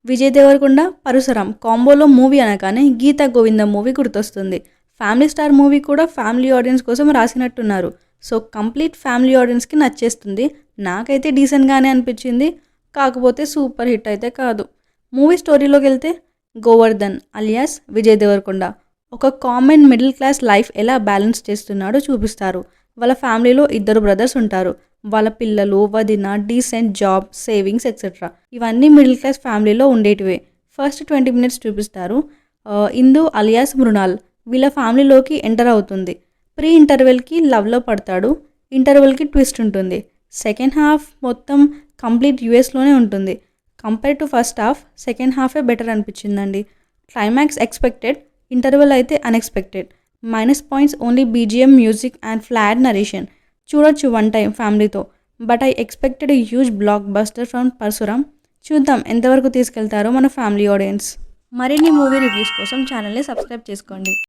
Vijay Devarakonda, Parashuram కాంబోలో movie అనగానే గీతా గోవిందం movie గుర్తొస్తుంది. Family star movie కూడా ఫ్యామిలీ ఆడియన్స్ కోసం రాసినట్టున్నారు. సో కంప్లీట్ ఫ్యామిలీ ఆడియన్స్కి నచ్చేస్తుంది. నాకైతే డీసెంట్గానే అనిపించింది. కాకపోతే సూపర్ హిట్ అయితే కాదు. మూవీ స్టోరీలోకి వెళ్తే గోవర్ధన్ అలియాస్ విజయ్ దేవరకొండ ఒక కామన్ మిడిల్ క్లాస్ లైఫ్ ఎలా బ్యాలెన్స్ చేస్తున్నాడో చూపిస్తారు. వాళ్ళ ఫ్యామిలీలో 2 బ్రదర్స్ ఉంటారు. వాళ్ళ పిల్లలు, వదిన, డీసెంట్ జాబ్, సేవింగ్స్ ఎక్సెట్రా ఇవన్నీ మిడిల్ క్లాస్ ఫ్యామిలీలో ఉండేటివే. ఫస్ట్ 20 మినిట్స్ చూపిస్తారు. ఇందు అలియాస్ మృణాల్ వీళ్ళ ఫ్యామిలీలోకి ఎంటర్ అవుతుంది. ప్రీ ఇంటర్వెల్కి లవ్లో పడతాడు. ఇంటర్వెల్కి ట్విస్ట్ ఉంటుంది. సెకండ్ హాఫ్ మొత్తం కంప్లీట్ యూఎస్లోనే ఉంటుంది. Compare to first half second హాఫే బెటర్ అనిపించిందండి. క్లైమాక్స్ ఎక్స్పెక్టెడ్, ఇంటర్వెల్ అయితే unexpected. Minus points only BGM, music and flat narration. చూడొచ్చు వన్ టైం ఫ్యామిలీతో. But I expected a huge blockbuster from Parashuram. చూద్దాం ఎంతవరకు తీసుకెళ్తారో మన ఫ్యామిలీ ఆడియన్స్. మరిన్ని మూవీ రివ్యూస్ కోసం ఛానల్ని సబ్స్క్రైబ్ చేసుకోండి.